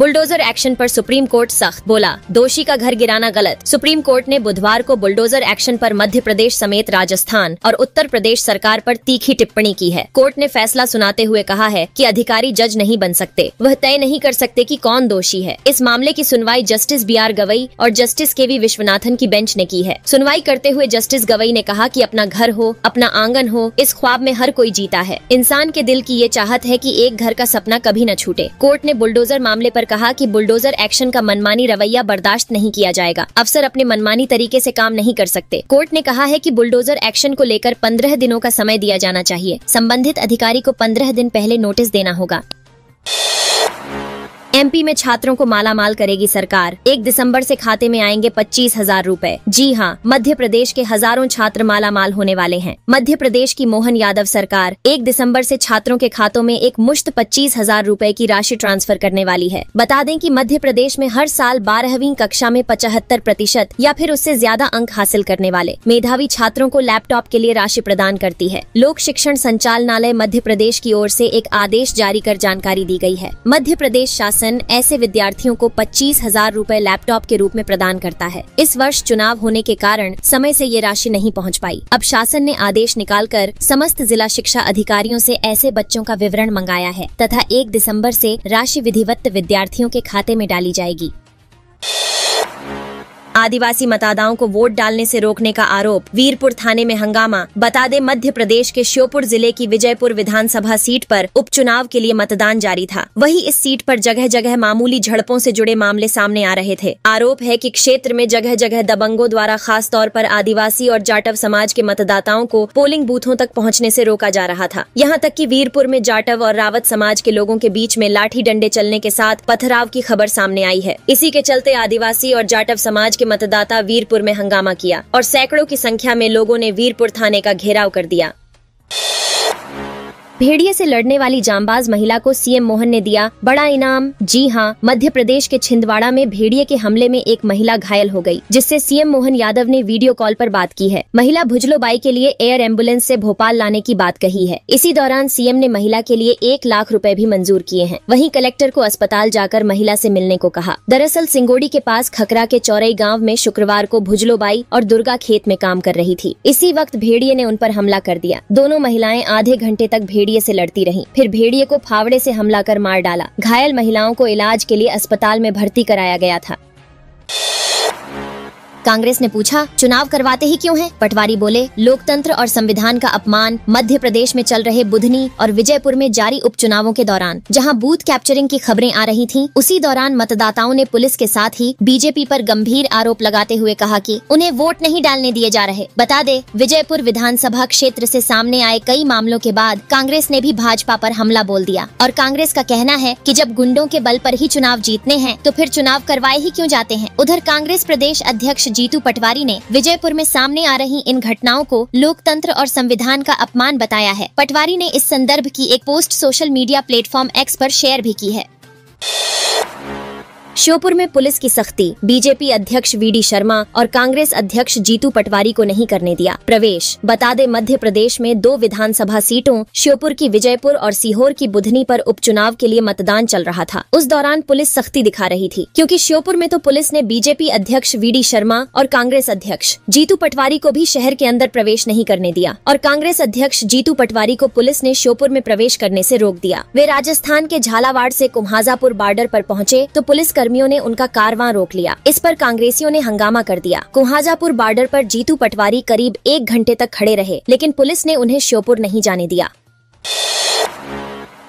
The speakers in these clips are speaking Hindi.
बुलडोजर एक्शन पर सुप्रीम कोर्ट सख्त, बोला दोषी का घर गिराना गलत। सुप्रीम कोर्ट ने बुधवार को बुलडोजर एक्शन पर मध्य प्रदेश समेत राजस्थान और उत्तर प्रदेश सरकार पर तीखी टिप्पणी की है। कोर्ट ने फैसला सुनाते हुए कहा है कि अधिकारी जज नहीं बन सकते, वह तय नहीं कर सकते कि कौन दोषी है। इस मामले की सुनवाई जस्टिस BR गवई और जस्टिस KV विश्वनाथन की बेंच ने की है। सुनवाई करते हुए जस्टिस गवई ने कहा कि अपना घर हो, अपना आंगन हो, इस ख्वाब में हर कोई जीता है। इंसान के दिल की ये चाहत है कि एक घर का सपना कभी न छूटे। कोर्ट ने बुलडोजर मामले पर कहा कि बुलडोजर एक्शन का मनमानी रवैया बर्दाश्त नहीं किया जाएगा। अफसर अपने मनमानी तरीके से काम नहीं कर सकते। कोर्ट ने कहा है कि बुलडोजर एक्शन को लेकर 15 दिनों का समय दिया जाना चाहिए। संबंधित अधिकारी को 15 दिन पहले नोटिस देना होगा। MP में छात्रों को मालामाल करेगी सरकार। 1 दिसंबर से खाते में आएंगे 25,000 रूपए। जी हां, मध्य प्रदेश के हजारों छात्र मालामाल होने वाले हैं। मध्य प्रदेश की मोहन यादव सरकार 1 दिसंबर से छात्रों के खातों में एक मुश्त 25,000 रूपए की राशि ट्रांसफर करने वाली है। बता दें कि मध्य प्रदेश में हर साल 12वीं कक्षा में 75% या फिर उससे ज्यादा अंक हासिल करने वाले मेधावी छात्रों को लैपटॉप के लिए राशि प्रदान करती है। लोक शिक्षण संचालनालय मध्य प्रदेश की ओर से एक आदेश जारी कर जानकारी दी गई है। मध्य प्रदेश शासन ऐसे विद्यार्थियों को 25,000 रूपए लैपटॉप के रूप में प्रदान करता है। इस वर्ष चुनाव होने के कारण समय से ये राशि नहीं पहुंच पाई। अब शासन ने आदेश निकालकर समस्त जिला शिक्षा अधिकारियों से ऐसे बच्चों का विवरण मंगाया है तथा 1 दिसंबर से राशि विधिवत विद्यार्थियों के खाते में डाली जाएगी। आदिवासी मतदाताओं को वोट डालने से रोकने का आरोप, वीरपुर थाने में हंगामा। बता दें मध्य प्रदेश के श्योपुर जिले की विजयपुर विधानसभा सीट पर उपचुनाव के लिए मतदान जारी था। वहीं इस सीट पर जगह जगह मामूली झड़पों से जुड़े मामले सामने आ रहे थे। आरोप है कि क्षेत्र में जगह जगह दबंगों द्वारा खास तौर पर आदिवासी और जाटव समाज के मतदाताओं को पोलिंग बूथों तक पहुंचने से रोका जा रहा था। यहां तक कि वीरपुर में जाटव और रावत समाज के लोगों के बीच में लाठी डंडे चलने के साथ पथराव की खबर सामने आई है। इसी के चलते आदिवासी और जाटव समाज के मतदाता वीरपुर में हंगामा किया और सैकड़ों की संख्या में लोगों ने वीरपुर थाने का घेराव कर दिया। भेड़िए से लड़ने वाली जांबाज महिला को CM मोहन ने दिया बड़ा इनाम। जी हां, मध्य प्रदेश के छिंदवाड़ा में भेड़िए के हमले में एक महिला घायल हो गई, जिससे CM मोहन यादव ने वीडियो कॉल पर बात की है। महिला भुजलोबाई के लिए एयर एम्बुलेंस से भोपाल लाने की बात कही है। इसी दौरान CM ने महिला के लिए 1 लाख रुपए भी मंजूर किए हैं। वहीं कलेक्टर को अस्पताल जाकर महिला से मिलने को कहा। दरअसल सिंगोड़ी के पास खखरा के चौरई गाँव में शुक्रवार को भुजलोबाई और दुर्गा खेत में काम कर रही थी। इसी वक्त भेड़िए ने उन पर हमला कर दिया। दोनों महिलाएं आधे घंटे तक भेड़िए से लड़ती रहीं। फिर भेड़िए को फावड़े से हमला कर मार डाला। घायल महिलाओं को इलाज के लिए अस्पताल में भर्ती कराया गया था। कांग्रेस ने पूछा, चुनाव करवाते ही क्यों हैं? पटवारी बोले, लोकतंत्र और संविधान का अपमान। मध्य प्रदेश में चल रहे बुधनी और विजयपुर में जारी उपचुनावों के दौरान जहां बूथ कैप्चरिंग की खबरें आ रही थीं, उसी दौरान मतदाताओं ने पुलिस के साथ ही बीजेपी पर गंभीर आरोप लगाते हुए कहा कि उन्हें वोट नहीं डालने दिए जा रहे। बता दे, विजयपुर विधानसभा क्षेत्र से सामने आए कई मामलों के बाद कांग्रेस ने भी भाजपा पर हमला बोल दिया और कांग्रेस का कहना है कि जब गुंडों के बल पर ही चुनाव जीतने हैं तो फिर चुनाव करवाए ही क्यों जाते हैं। उधर कांग्रेस प्रदेश अध्यक्ष जीतू पटवारी ने विजयपुर में सामने आ रही इन घटनाओं को लोकतंत्र और संविधान का अपमान बताया है। पटवारी ने इस संदर्भ की एक post social media platform X पर शेयर भी की है। श्योपुर में पुलिस की सख्ती, बीजेपी अध्यक्ष VD शर्मा और कांग्रेस अध्यक्ष जीतू पटवारी को नहीं करने दिया प्रवेश। बता दे, मध्य प्रदेश में 2 विधानसभा सीटों श्योपुर की विजयपुर और सीहोर की बुधनी पर उपचुनाव के लिए मतदान चल रहा था। उस दौरान पुलिस सख्ती दिखा रही थी, क्योंकि श्योपुर में तो पुलिस ने बीजेपी अध्यक्ष VD शर्मा और कांग्रेस अध्यक्ष जीतू पटवारी को भी शहर के अंदर प्रवेश नहीं करने दिया और कांग्रेस अध्यक्ष जीतू पटवारी को पुलिस ने श्योपुर में प्रवेश करने से रोक दिया। वे राजस्थान के झालावाड़ से कुम्हाजापुर बॉर्डर पर पहुँचे तो पुलिस कर्मियों ने उनका कारवां रोक लिया। इस पर कांग्रेसियों ने हंगामा कर दिया। कुम्हाजापुर बॉर्डर पर जीतू पटवारी करीब 1 घंटे तक खड़े रहे, लेकिन पुलिस ने उन्हें श्योपुर नहीं जाने दिया।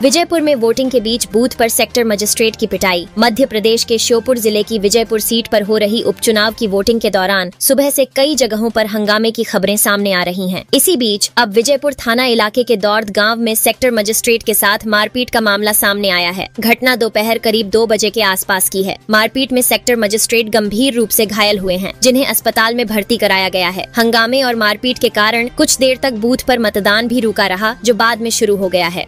विजयपुर में वोटिंग के बीच बूथ पर सेक्टर मजिस्ट्रेट की पिटाई। मध्य प्रदेश के श्योपुर जिले की विजयपुर सीट पर हो रही उपचुनाव की वोटिंग के दौरान सुबह से कई जगहों पर हंगामे की खबरें सामने आ रही हैं। इसी बीच अब विजयपुर थाना इलाके के दौर्द गांव में सेक्टर मजिस्ट्रेट के साथ मारपीट का मामला सामने आया है। घटना दोपहर करीब 2 बजे के आसपास की है। मारपीट में सेक्टर मजिस्ट्रेट गंभीर रूप से घायल हुए हैं, जिन्हें अस्पताल में भर्ती कराया गया है। हंगामे और मारपीट के कारण कुछ देर तक बूथ पर मतदान भी रुका रहा, जो बाद में शुरू हो गया है।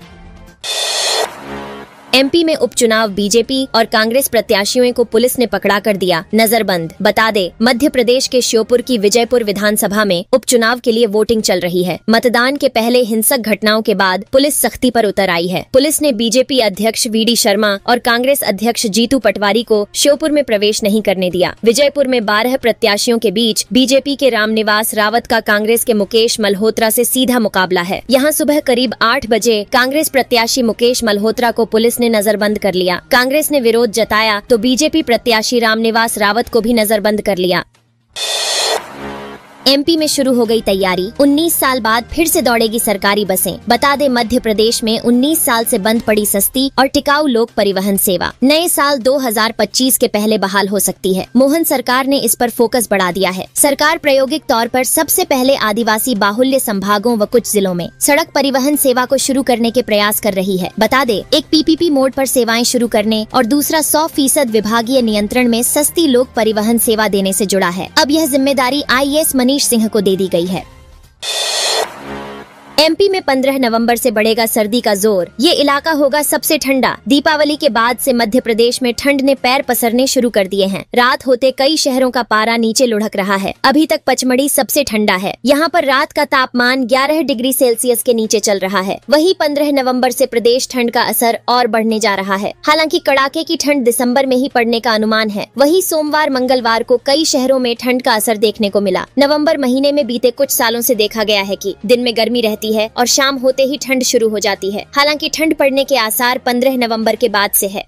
एमपी में उपचुनाव बीजेपी और कांग्रेस प्रत्याशियों को पुलिस ने पकड़ा कर दिया नजरबंद। बता दे, मध्य प्रदेश के श्योपुर की विजयपुर विधानसभा में उपचुनाव के लिए वोटिंग चल रही है। मतदान के पहले हिंसक घटनाओं के बाद पुलिस सख्ती पर उतर आई है। पुलिस ने बीजेपी अध्यक्ष वीडी शर्मा और कांग्रेस अध्यक्ष जीतू पटवारी को श्योपुर में प्रवेश नहीं करने दिया। विजयपुर में 12 प्रत्याशियों के बीच बीजेपी के रामनिवास रावत का कांग्रेस के मुकेश मल्होत्रा से सीधा मुकाबला है। यहाँ सुबह करीब 8 बजे कांग्रेस प्रत्याशी मुकेश मल्होत्रा को पुलिस ने नजरबंद कर लिया। कांग्रेस ने विरोध जताया तो बीजेपी प्रत्याशी रामनिवास रावत को भी नजरबंद कर लिया। एमपी में शुरू हो गई तैयारी, 19 साल बाद फिर से दौड़ेगी सरकारी बसें। बता दे, मध्य प्रदेश में 19 साल से बंद पड़ी सस्ती और टिकाऊ लोक परिवहन सेवा नए साल 2025 के पहले बहाल हो सकती है। मोहन सरकार ने इस पर फोकस बढ़ा दिया है। सरकार प्रायोगिक तौर पर सबसे पहले आदिवासी बाहुल्य संभागों व कुछ जिलों में सड़क परिवहन सेवा को शुरू करने के प्रयास कर रही है। बता दे, एक पीपीपी मोड पर सेवाएं शुरू करने और दूसरा 100% विभागीय नियंत्रण में सस्ती लोक परिवहन सेवा देने से जुड़ा है। अब यह जिम्मेदारी IAS मनीष सिंह को दे दी गई है। एमपी में 15 नवंबर से बढ़ेगा सर्दी का जोर। ये इलाका होगा सबसे ठंडा। दीपावली के बाद से मध्य प्रदेश में ठंड ने पैर पसरने शुरू कर दिए हैं। रात होते कई शहरों का पारा नीचे लुढ़क रहा है। अभी तक पचमढ़ी सबसे ठंडा है। यहाँ पर रात का तापमान 11 डिग्री सेल्सियस के नीचे चल रहा है। वहीं 15 नवंबर से प्रदेश ठंड का असर और बढ़ने जा रहा है। हालांकि कड़ाके की ठंड दिसंबर में ही पड़ने का अनुमान है। वहीं सोमवार मंगलवार को कई शहरों में ठंड का असर देखने को मिला। नवम्बर महीने में बीते कुछ सालों से देखा गया है कि दिन में गर्मी रहती है और शाम होते ही ठंड शुरू हो जाती है। हालांकि ठंड पड़ने के आसार 15 नवंबर के बाद से है।